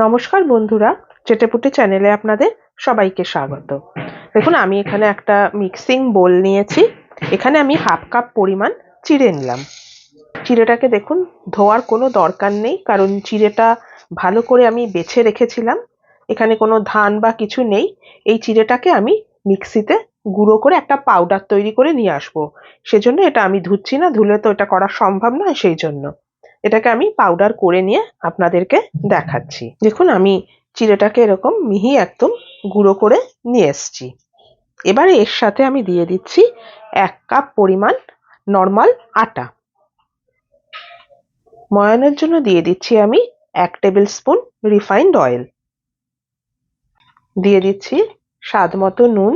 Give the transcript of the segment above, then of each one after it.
নমস্কার বন্ধুরা, চেটেপুটে চ্যানেলে আপনাদের সবাইকে স্বাগত। দেখুন, আমি এখানে একটা মিক্সিং বোল নিয়েছি। এখানে আমি হাফ কাপ পরিমাণ চিড়ে নিলাম। চিড়েটাকে দেখুন, ধোয়ার কোনো দরকার নেই, কারণ চিড়েটা ভালো করে আমি বেছে রেখেছিলাম। এখানে কোনো ধান বা কিছু নেই। এই চিড়েটাকে আমি মিক্সিতে গুঁড়ো করে একটা পাউডার তৈরি করে নিয়ে আসবো। সেজন্য এটা আমি ধুচ্ছি না, ধুলে তো এটা করা সম্ভব নয়, সেই জন্য এটাকে আমি পাউডার করে নিয়ে আপনাদেরকে দেখাচ্ছি। দেখুন, আমি চিড়েটাকে এরকম মিহি একদম গুঁড়ো করে নিয়ে এসেছি। এবারে এর সাথে আমি দিয়ে দিচ্ছি 1 কাপ পরিমাণ নর্মাল আটা। ময়ানের জন্য দিয়ে দিচ্ছি আমি 1 টেবিল স্পুন রিফাইন্ড অয়েল। দিয়ে দিচ্ছি স্বাদ মতো নুন।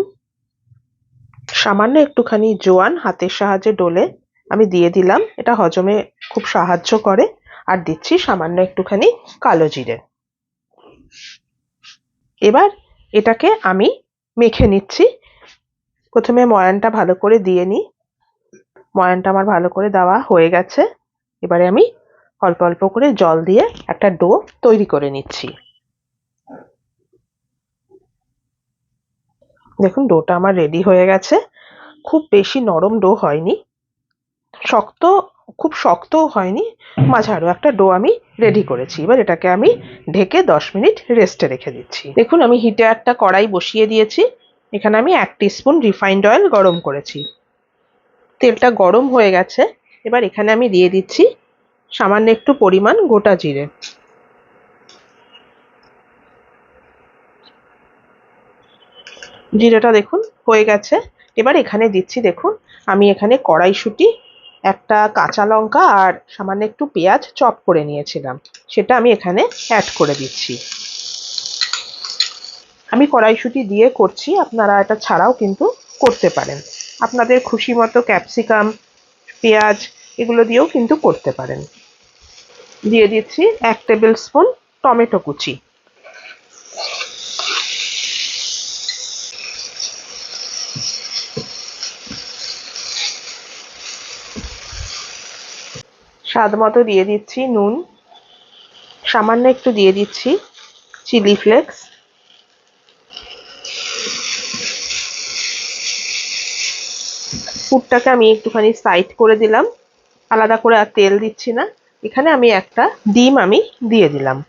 সামান্য একটুখানি জোয়ান হাতের সাহায্যে ডলে আমি দিয়ে দিলাম, এটা হজমে খুব সাহায্য করে। আর দিচ্ছি সামান্য একটুখানি কালো জিরে। এবার এটাকে আমি মেখে নিচ্ছি। প্রথমে ময়ানটা ভালো করে দিয়ে নিই। ময়ানটা আমার ভালো করে দেওয়া হয়ে গেছে। এবারে আমি অল্প অল্প করে জল দিয়ে একটা ডো তৈরি করে নিচ্ছি। দেখুন, ডোটা আমার রেডি হয়ে গেছে। খুব বেশি নরম ডো হয়নি, শক্ত খুব শক্তও হয়নি, মাঝারো একটা ডো আমি রেডি করেছি। এবার এটাকে আমি ঢেকে 10 মিনিট রেস্টে রেখে দিচ্ছি। দেখুন, আমি হিটে একটা কড়াই বসিয়ে দিয়েছি। এখানে আমি 1 টিস্পুন রিফাইন্ড অয়েল গরম করেছি। তেলটা গরম হয়ে গেছে। এবার এখানে আমি দিয়ে দিচ্ছি সামান্য একটু পরিমাণ গোটা জিরে। জিরেটা দেখুন হয়ে গেছে। এবার এখানে দিচ্ছি, দেখুন আমি এখানে কড়াইশুঁটি, একটা কাঁচা লঙ্কা আর সামান্য একটু পেঁয়াজ চপ করে নিয়েছিলাম, সেটা আমি এখানে অ্যাড করে দিচ্ছি। আমি কড়াইশুঁটি দিয়ে করছি, আপনারা এটা ছাড়াও কিন্তু করতে পারেন। আপনাদের খুশি মতো ক্যাপসিকাম, পেঁয়াজ এগুলো দিয়েও কিন্তু করতে পারেন। দিয়ে দিচ্ছি 1 টেবিল স্পুন টমেটো কুচি। স্বাদ মতো দিয়ে দিচ্ছি নুন। সামান্য একটু দিয়ে দিচ্ছি চিলি ফ্লেক্স। পুরটাকে আমি একটুখানি সাইড করে দিলাম, আলাদা করে আর তেল দিচ্ছি না। এখানে আমি একটা ডিম আমি দিয়ে দিলাম।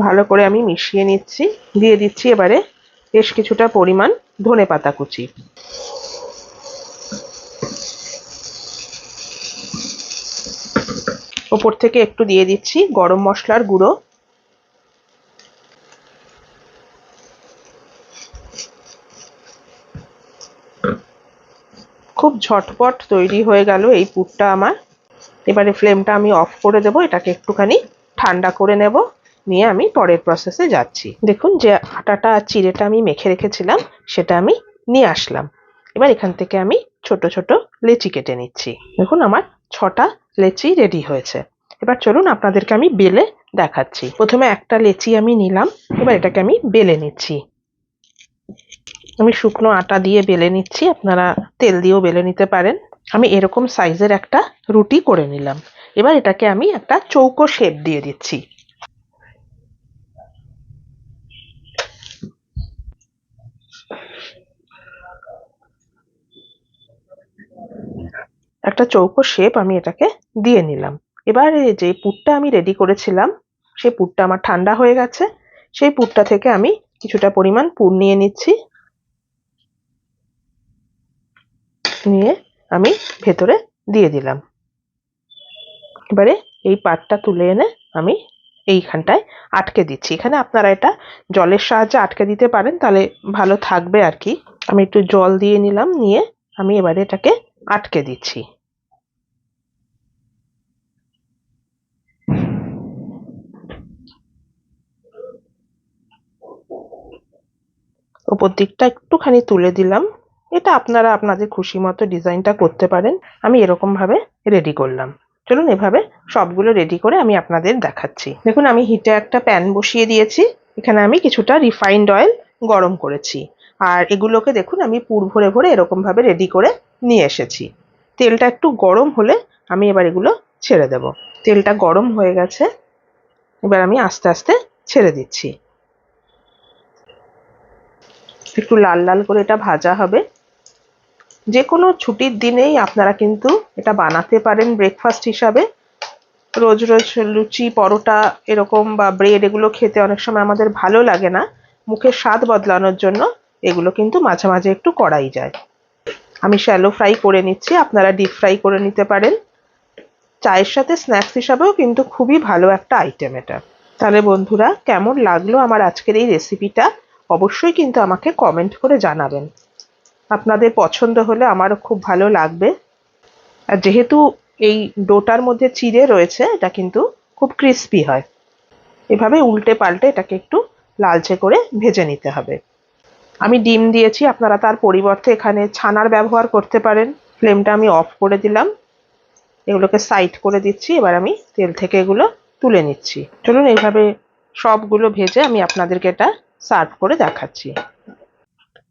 ভালো করে আমি মিশিয়ে নিচ্ছি। দিয়ে দিচ্ছি এবারে বেশ কিছুটা পরিমাণ ধনেপাতা কুচি। ওপর থেকে একটু দিয়ে দিচ্ছি গরম মশলার গুঁড়ো। খুব ঝটপট তৈরি হয়ে গেল এই পুরটা আমার। এবারে ফ্লেমটা আমি অফ করে দেবো, এটাকে একটুখানি ঠান্ডা করে নেব, নিয়ে আমি পরের প্রসেসে যাচ্ছি। দেখুন, যে আটাটা আর চিড়েটা আমি মেখে রেখেছিলাম সেটা আমি নিয়ে আসলাম। এবার এখান থেকে আমি ছোট ছোট লেচি কেটে নিচ্ছি। দেখুন, আমার 6টা লেচি রেডি হয়েছে। এবার চলুন আপনাদেরকে আমি বেলে দেখাচ্ছি। প্রথমে একটা লেচি আমি নিলাম, এবার এটাকে আমি বেলে নিচ্ছি। আমি শুকনো আটা দিয়ে বেলে নিচ্ছি, আপনারা তেল দিয়েও বেলে নিতে পারেন। আমি এরকম সাইজের একটা রুটি করে নিলাম। এবার এটাকে আমি একটা চৌকো শেপ দিয়ে দিচ্ছি। একটা চৌকো শেপ আমি এটাকে দিয়ে নিলাম। এবার যে পুরটা আমি রেডি করেছিলাম, সেই পুরটা আমার ঠান্ডা হয়ে গেছে। সেই পুরটা থেকে আমি কিছুটা পরিমাণ পুর নিয়ে নিচ্ছি, নিয়ে আমি ভেতরে দিয়ে দিলাম। এবারে এই পাটটা তুলে এনে আমি এইখানটায় আটকে দিচ্ছি। এখানে আপনারা এটা জলের সাহায্যে আটকে দিতে পারেন, তাহলে ভালো থাকবে আর কি। আমি একটু জল দিয়ে নিলাম, নিয়ে আমি এবারে এটাকে আটকে দিচ্ছি। ওপর দিকটা একটুখানি তুলে দিলাম। এটা আপনারা আপনাদের খুশি মতো ডিজাইনটা করতে পারেন। আমি এরকম ভাবে রেডি করলাম। চলুন এভাবে সবগুলো রেডি করে আমি আপনাদের দেখাচ্ছি। দেখুন আমি হিটে একটা প্যান বসিয়ে দিয়েছি, এখানে আমি কিছুটা রিফাইন্ড অয়েল গরম করেছি, আর এগুলোকে দেখুন আমি পুর ভরে ভরে এরকম ভাবে রেডি করে নিয়ে এসেছি। তেলটা একটু গরম হলে আমি এবার এগুলো ছেড়ে দেব। তেলটা গরম হয়ে গেছে, এবার আমি আস্তে আস্তে ছেড়ে দিচ্ছি। একটু লাল লাল করে এটা ভাজা হবে। যে কোনো ছুটির দিনেই আপনারা কিন্তু এটা বানাতে পারেন ব্রেকফাস্ট হিসাবে। রোজ রোজ লুচি পরোটা এরকম বা ব্রেড এগুলো খেতে অনেক সময় আমাদের ভালো লাগে না, মুখের স্বাদ বদলানোর জন্য এগুলো কিন্তু মাঝে মাঝে একটু করাই যায়। আমি শ্যালো ফ্রাই করে নিচ্ছি, আপনারা ডিপ ফ্রাই করে নিতে পারেন। চায়ের সাথে স্ন্যাক্স হিসাবেও কিন্তু খুবই ভালো একটা আইটেম এটা। তাহলে বন্ধুরা, কেমন লাগলো আমার আজকের এই রেসিপিটা অবশ্যই কিন্তু আমাকে কমেন্ট করে জানাবেন। আপনাদের পছন্দ হলে আমারও খুব ভালো লাগবে। আর যেহেতু এই ডোটার মধ্যে চিড়ে রয়েছে, এটা কিন্তু খুব ক্রিস্পি হয়। এভাবে উল্টে পাল্টে এটাকে একটু লালচে করে ভেজে নিতে হবে। আমি ডিম দিয়েছি, আপনারা তার পরিবর্তে এখানে ছানার ব্যবহার করতে পারেন। ফ্লেমটা আমি অফ করে দিলাম, এগুলোকে সাইড করে দিচ্ছি। এবার আমি তেল থেকে এগুলো তুলে নিচ্ছি। চলুন এইভাবে সবগুলো ভেজে আমি আপনাদেরকে এটা সার্ভ করে দেখাচ্ছি।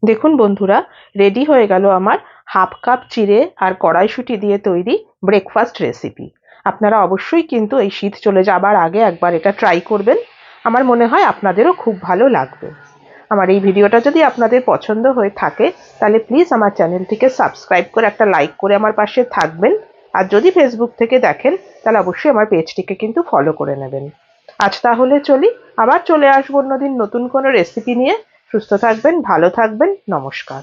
দেখুন বন্ধুরা, রেডি হয়ে গেল আমার হাফ কাপ চিড়ে আর কড়াইশুঁটি দিয়ে তৈরি ব্রেকফাস্ট রেসিপি। আপনারা অবশ্যই কিন্তু এই শীত চলে যাবার আগে একবার এটা ট্রাই করবেন। আমার মনে হয় আপনাদেরও খুব ভালো লাগবে। আমার এই ভিডিওটা যদি আপনাদের পছন্দ হয়ে থাকে তাহলে প্লিজ আমার চ্যানেলটিকে সাবস্ক্রাইব করে একটা লাইক করে আমার পাশে থাকবেন। আর যদি ফেসবুক থেকে দেখেন তাহলে অবশ্যই আমার পেজটিকে কিন্তু ফলো করে নেবেন। আজ তাহলে চলি, আবার চলে আসবো অন্যদিন নতুন কোনো রেসিপি নিয়ে। সুস্থ থাকবেন, ভালো থাকবেন, নমস্কার।